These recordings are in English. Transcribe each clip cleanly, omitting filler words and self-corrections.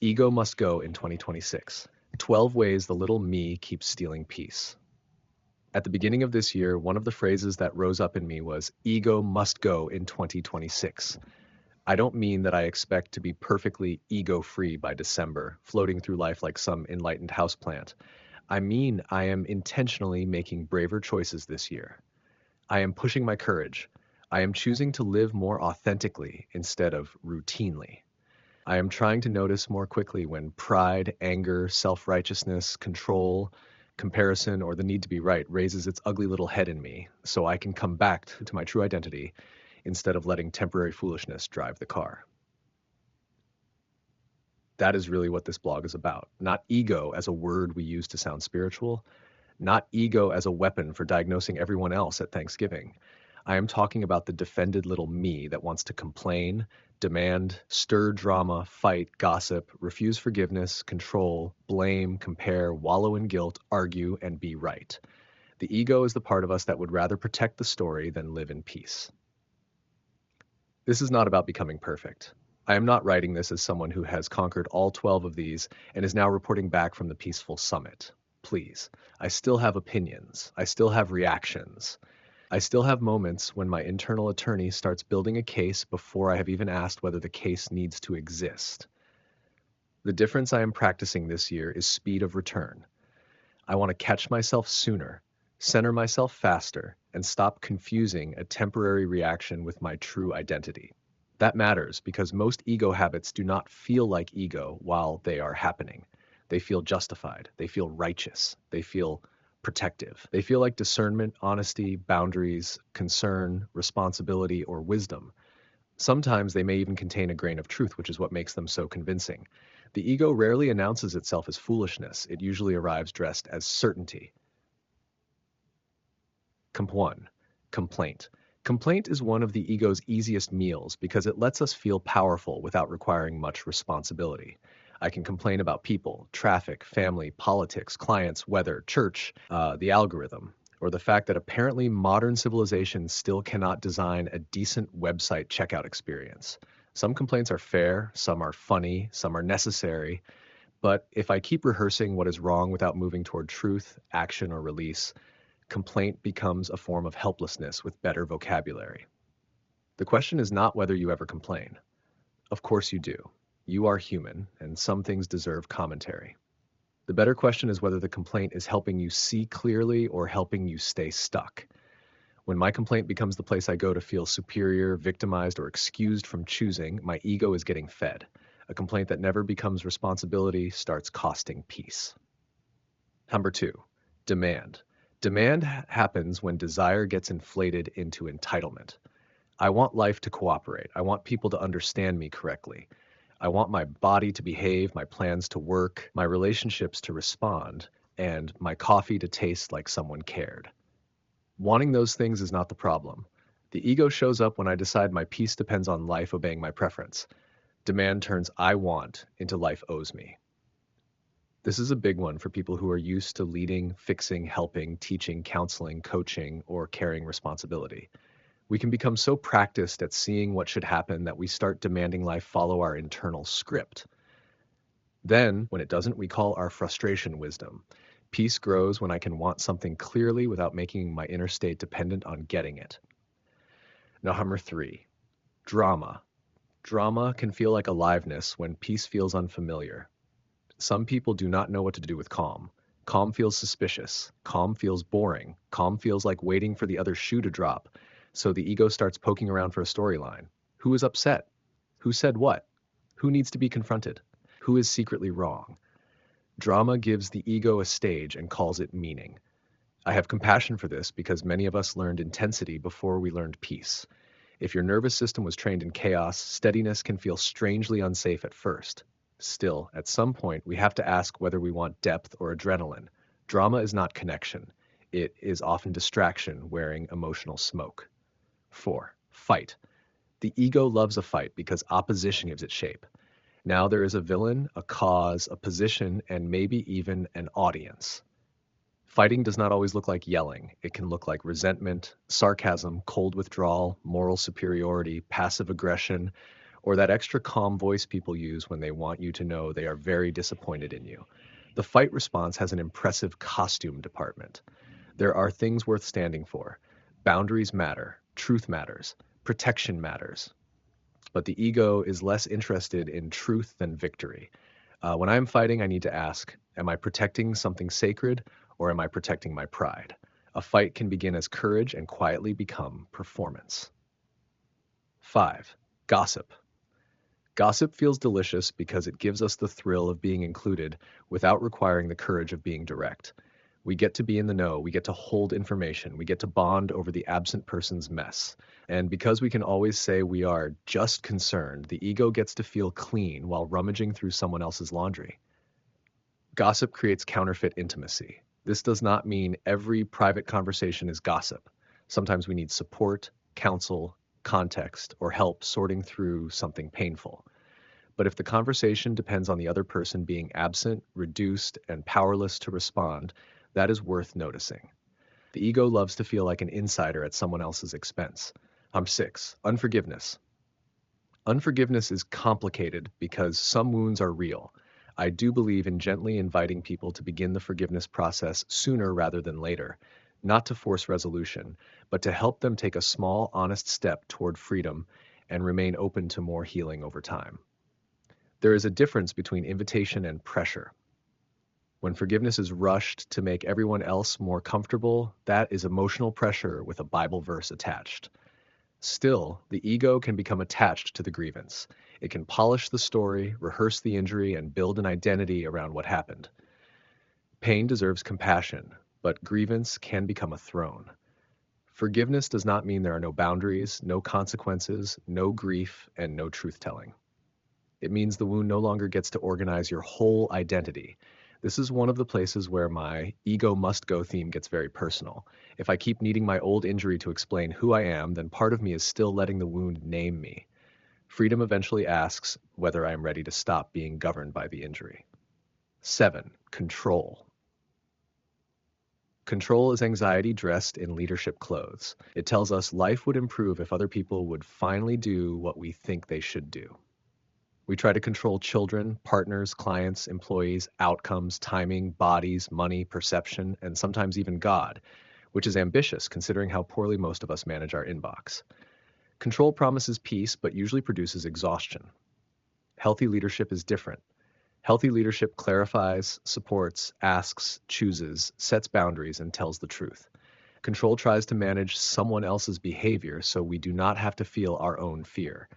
Ego must go in 2026. 12 ways the little me keeps stealing peace. At the beginning of this year, one of the phrases that rose up in me was, ego must go in 2026. I don't mean that I expect to be perfectly ego-free by December, floating through life like some enlightened houseplant. I mean I am intentionally making braver choices this year. I am pushing my courage. I am choosing to live more authentically instead of routinely. I am trying to notice more quickly when pride, anger, self-righteousness, control, comparison, or the need to be right raises its ugly little head in me, so I can come back to my true identity instead of letting temporary foolishness drive the car. That is really what this blog is about. Not ego as a word we use to sound spiritual, not ego as a weapon for diagnosing everyone else at Thanksgiving. I am talking about the defended little me that wants to complain, demand, stir drama, fight, gossip, refuse forgiveness, control, blame, compare, wallow in guilt, argue, and be right. The ego is the part of us that would rather protect the story than live in peace. This is not about becoming perfect. I am not writing this as someone who has conquered all 12 of these and is now reporting back from the peaceful summit. Please, I still have opinions. I still have reactions. I still have moments when my internal attorney starts building a case before I have even asked whether the case needs to exist. The difference I am practicing this year is speed of return. I want to catch myself sooner, center myself faster, and stop confusing a temporary reaction with my true identity. That matters because most ego habits do not feel like ego while they are happening. They feel justified. They feel righteous. They feel protective. They feel like discernment, honesty, boundaries, concern, responsibility, or wisdom. Sometimes they may even contain a grain of truth, which is what makes them so convincing. The ego rarely announces itself as foolishness. It usually arrives dressed as certainty. Comp 1. Complaint. Complaint is one of the ego's easiest meals because it lets us feel powerful without requiring much responsibility. I can complain about people, traffic, family, politics, clients, weather, church, the algorithm, or the fact that apparently modern civilization still cannot design a decent website checkout experience. Some complaints are fair, some are funny, some are necessary, but if I keep rehearsing what is wrong without moving toward truth, action, or release, complaint becomes a form of helplessness with better vocabulary. The question is not whether you ever complain. Of course you do. You are human, and some things deserve commentary. The better question is whether the complaint is helping you see clearly or helping you stay stuck. When my complaint becomes the place I go to feel superior, victimized, or excused from choosing, my ego is getting fed. A complaint that never becomes responsibility starts costing peace. Number 2, demand. Demand happens when desire gets inflated into entitlement. I want life to cooperate. I want people to understand me correctly. I want my body to behave, my plans to work, my relationships to respond, and my coffee to taste like someone cared. Wanting those things is not the problem. The ego shows up when I decide my peace depends on life obeying my preference. Demand turns I want into life owes me. This is a big one for people who are used to leading, fixing, helping, teaching, counseling, coaching, or carrying responsibility. We can become so practiced at seeing what should happen that we start demanding life follow our internal script. Then, when it doesn't, we call our frustration wisdom. Peace grows when I can want something clearly without making my inner state dependent on getting it. Now, number 3, drama. Drama can feel like aliveness when peace feels unfamiliar. Some people do not know what to do with calm. Calm feels suspicious. Calm feels boring. Calm feels like waiting for the other shoe to drop. So the ego starts poking around for a storyline. Who is upset? Who said what? Who needs to be confronted? Who is secretly wrong? Drama gives the ego a stage and calls it meaning. I have compassion for this because many of us learned intensity before we learned peace. If your nervous system was trained in chaos, steadiness can feel strangely unsafe at first. Still, at some point, we have to ask whether we want depth or adrenaline. Drama is not connection. It is often distraction wearing emotional smoke. 4, fight. The ego loves a fight because opposition gives it shape. Now there is a villain, a cause, a position, and maybe even an audience. Fighting does not always look like yelling. It can look like resentment, sarcasm, cold withdrawal, moral superiority, passive aggression, or that extra calm voice people use when they want you to know they are very disappointed in you. The fight response has an impressive costume department. There are things worth standing for. Boundaries matter, truth matters, protection matters. But the ego is less interested in truth than victory. When I'm fighting, I need to ask, am I protecting something sacred or am I protecting my pride? A fight can begin as courage and quietly become performance. 5. Gossip. Gossip feels delicious because it gives us the thrill of being included without requiring the courage of being direct. We get to be in the know, we get to hold information, we get to bond over the absent person's mess. And because we can always say we are just concerned, the ego gets to feel clean while rummaging through someone else's laundry. Gossip creates counterfeit intimacy. This does not mean every private conversation is gossip. Sometimes we need support, counsel, context, or help sorting through something painful. But if the conversation depends on the other person being absent, reduced, and powerless to respond, that is worth noticing. The ego loves to feel like an insider at someone else's expense. 6. Unforgiveness. Unforgiveness is complicated because some wounds are real. I do believe in gently inviting people to begin the forgiveness process sooner rather than later, not to force resolution, but to help them take a small, honest step toward freedom and remain open to more healing over time. There is a difference between invitation and pressure. When forgiveness is rushed to make everyone else more comfortable, that is emotional pressure with a Bible verse attached. Still, the ego can become attached to the grievance. It can polish the story, rehearse the injury, and build an identity around what happened. Pain deserves compassion, but grievance can become a throne. Forgiveness does not mean there are no boundaries, no consequences, no grief, and no truth-telling. It means the wound no longer gets to organize your whole identity. This is one of the places where my ego must go theme gets very personal. If I keep needing my old injury to explain who I am, then part of me is still letting the wound name me. Freedom eventually asks whether I am ready to stop being governed by the injury. 7. Control. Control is anxiety dressed in leadership clothes. It tells us life would improve if other people would finally do what we think they should do. We try to control children, partners, clients, employees, outcomes, timing, bodies, money, perception, and sometimes even God, which is ambitious considering how poorly most of us manage our inbox. Control promises peace, but usually produces exhaustion. Healthy leadership is different. Healthy leadership clarifies, supports, asks, chooses, sets boundaries, and tells the truth. Control tries to manage someone else's behavior so we do not have to feel our own fear.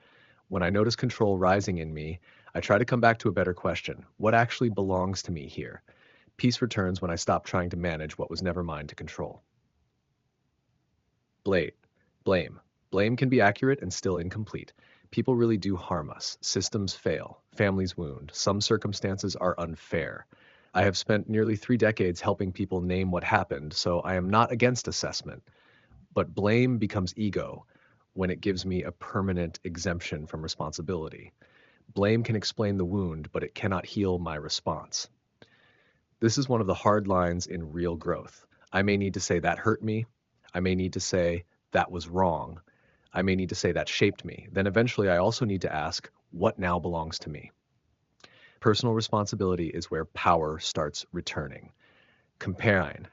When I notice control rising in me, I try to come back to a better question. What actually belongs to me here? Peace returns when I stop trying to manage what was never mine to control. Blame. Blame can be accurate and still incomplete. People really do harm us. Systems fail. Families wound. Some circumstances are unfair. I have spent nearly 3 decades helping people name what happened, so I am not against assessment. But blame becomes ego when it gives me a permanent exemption from responsibility. Blame can explain the wound, but it cannot heal my response. This is one of the hard lines in real growth. I may need to say that hurt me. I may need to say that was wrong. I may need to say that shaped me. Then eventually I also need to ask, what now belongs to me? Personal responsibility is where power starts returning. Comparison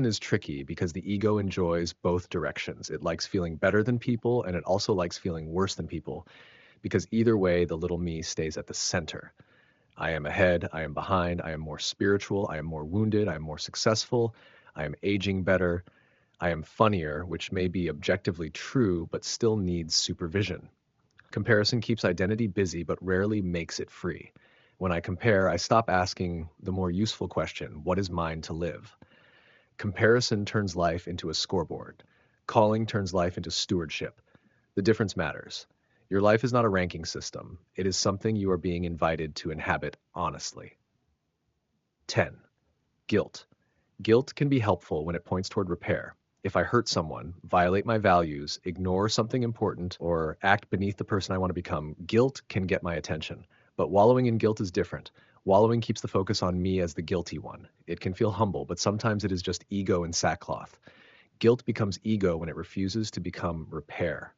is tricky because the ego enjoys both directions. It likes feeling better than people, and it also likes feeling worse than people, because either way, the little me stays at the center. I am ahead, I am behind, I am more spiritual, I am more wounded, I am more successful, I am aging better, I am funnier, which may be objectively true, but still needs supervision. Comparison keeps identity busy, but rarely makes it free. When I compare, I stop asking the more useful question, what is mine to live? Comparison turns life into a scoreboard. Calling turns life into stewardship. The difference matters. Your life is not a ranking system. It is something you are being invited to inhabit honestly. 10. Guilt. Guilt can be helpful when it points toward repair. If I hurt someone, violate my values, ignore something important, or act beneath the person I want to become, guilt can get my attention. But wallowing in guilt is different. Wallowing keeps the focus on me as the guilty one. It can feel humble, but sometimes it is just ego in sackcloth. Guilt becomes ego when it refuses to become repair.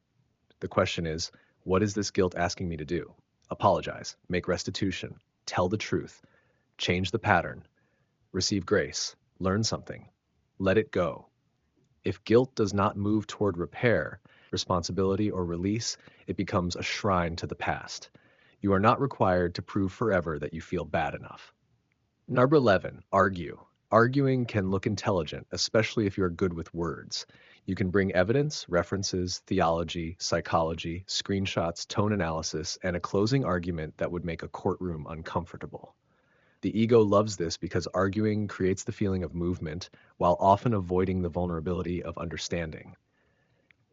The question is, What is this guilt asking me to do? Apologize, make restitution, tell the truth, change the pattern, receive grace, learn something, let it go. If guilt does not move toward repair, responsibility, or release, it becomes a shrine to the past. You are not required to prove forever that you feel bad enough. Number 11, argue. Arguing can look intelligent, especially if you're good with words. You can bring evidence, references, theology, psychology, screenshots, tone analysis, and a closing argument that would make a courtroom uncomfortable. The ego loves this because arguing creates the feeling of movement while often avoiding the vulnerability of understanding.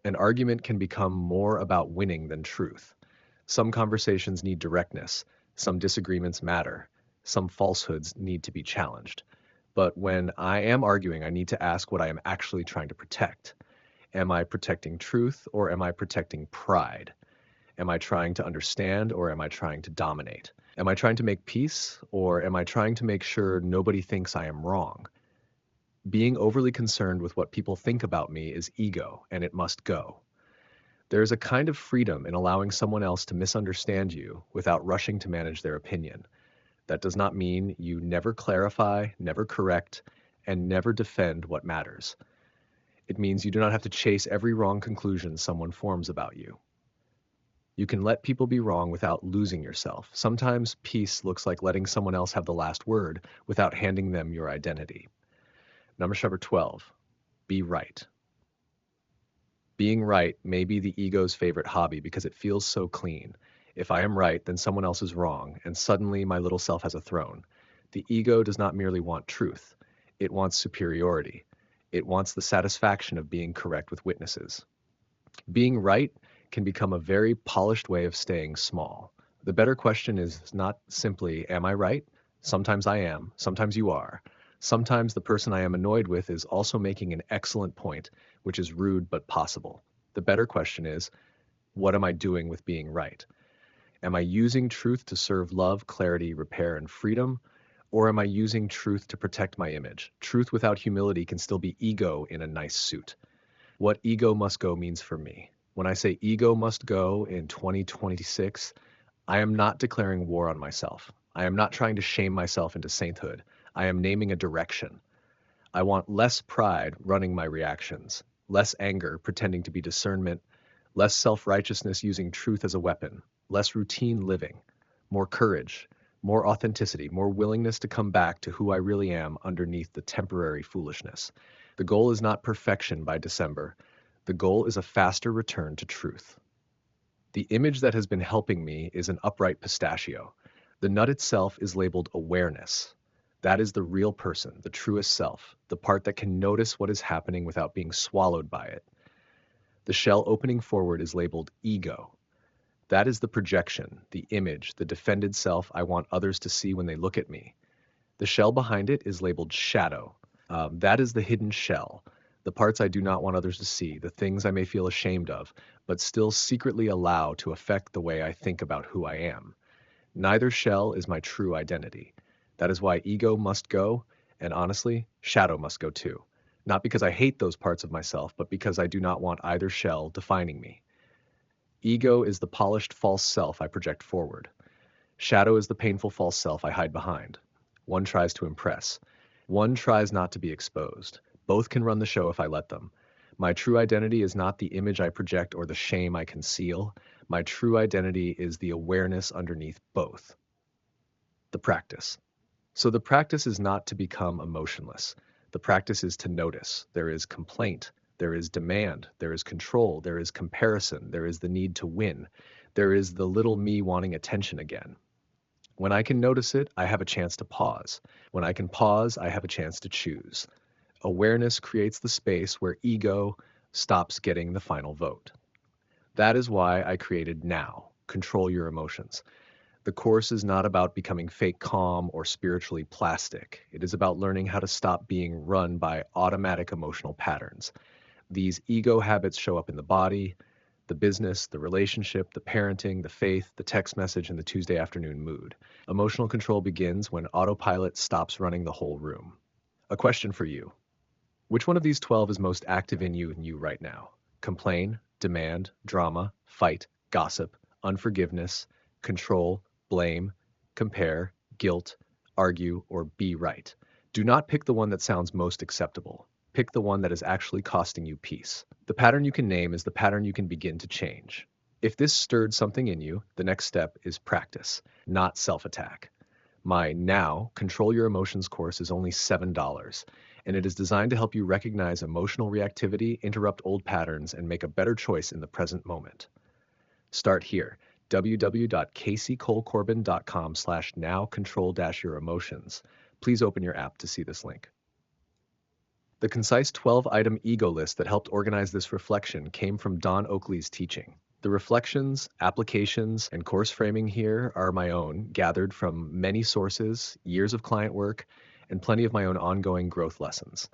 An argument can become more about winning than truth. Some conversations need directness, some disagreements matter, some falsehoods need to be challenged. But when I am arguing, I need to ask what I am actually trying to protect. Am I protecting truth or am I protecting pride? Am I trying to understand or am I trying to dominate? Am I trying to make peace or am I trying to make sure nobody thinks I am wrong? Being overly concerned with what people think about me is ego, and it must go. There is a kind of freedom in allowing someone else to misunderstand you without rushing to manage their opinion. That does not mean you never clarify, never correct, and never defend what matters. It means you do not have to chase every wrong conclusion someone forms about you. You can let people be wrong without losing yourself. Sometimes peace looks like letting someone else have the last word without handing them your identity. Number 12, be right. Being right may be the ego's favorite hobby because it feels so clean. If I am right, then someone else is wrong, and suddenly my little self has a throne. The ego does not merely want truth. It wants superiority. It wants the satisfaction of being correct with witnesses. Being right can become a very polished way of staying small. The better question is not simply, am I right? Sometimes I am, sometimes you are. Sometimes the person I am annoyed with is also making an excellent point, which is rude but possible. The better question is, what am I doing with being right? Am I using truth to serve love, clarity, repair, and freedom? Or am I using truth to protect my image? Truth without humility can still be ego in a nice suit. What ego must go means for me. When I say ego must go in 2026, I am not declaring war on myself. I am not trying to shame myself into sainthood. I am naming a direction. I want less pride running my reactions, less anger pretending to be discernment, less self-righteousness using truth as a weapon, less routine living, more courage, more authenticity, more willingness to come back to who I really am underneath the temporary foolishness. The goal is not perfection by December. The goal is a faster return to truth. The image that has been helping me is an upright pistachio. The nut itself is labeled awareness. That is the real person, the truest self, the part that can notice what is happening without being swallowed by it. The shell opening forward is labeled ego. That is the projection, the image, the defended self I want others to see when they look at me. The shell behind it is labeled shadow. That is the hidden shell, the parts I do not want others to see, the things I may feel ashamed of, but still secretly allow to affect the way I think about who I am. Neither shell is my true identity. That is why ego must go, and honestly, shadow must go too. Not because I hate those parts of myself, but because I do not want either shell defining me. Ego is the polished false self I project forward. Shadow is the painful false self I hide behind. One tries to impress. One tries not to be exposed. Both can run the show if I let them. My true identity is not the image I project or the shame I conceal. My true identity is the awareness underneath both. The practice. So the practice is not to become emotionless. The practice is to notice. There is complaint. There is demand. There is control. There is comparison. There is the need to win. There is the little me wanting attention again. When I can notice it, I have a chance to pause. When I can pause, I have a chance to choose. Awareness creates the space where ego stops getting the final vote. That is why I created Now, Control Your Emotions. The course is not about becoming fake calm or spiritually plastic. It is about learning how to stop being run by automatic emotional patterns. These ego habits show up in the body, the business, the relationship, the parenting, the faith, the text message, and the Tuesday afternoon mood. Emotional control begins when autopilot stops running the whole room. A question for you. Which one of these 12 is most active in you right now? Complain, demand, drama, fight, gossip, unforgiveness, control, blame, compare, guilt, argue, or be right. Do not pick the one that sounds most acceptable. Pick the one that is actually costing you peace. The pattern you can name is the pattern you can begin to change. If this stirred something in you, the next step is practice, not self-attack. My Now Control Your Emotions course is only $7, and it is designed to help you recognize emotional reactivity, interrupt old patterns, and make a better choice in the present moment. Start here, www.caseycolecorbin.com/now-control-your-emotions. Please open your app to see this link. The concise 12-item ego list that helped organize this reflection came from Don Oakley's teaching. The reflections, applications, and course framing here are my own, gathered from many sources, years of client work, and plenty of my own ongoing growth lessons.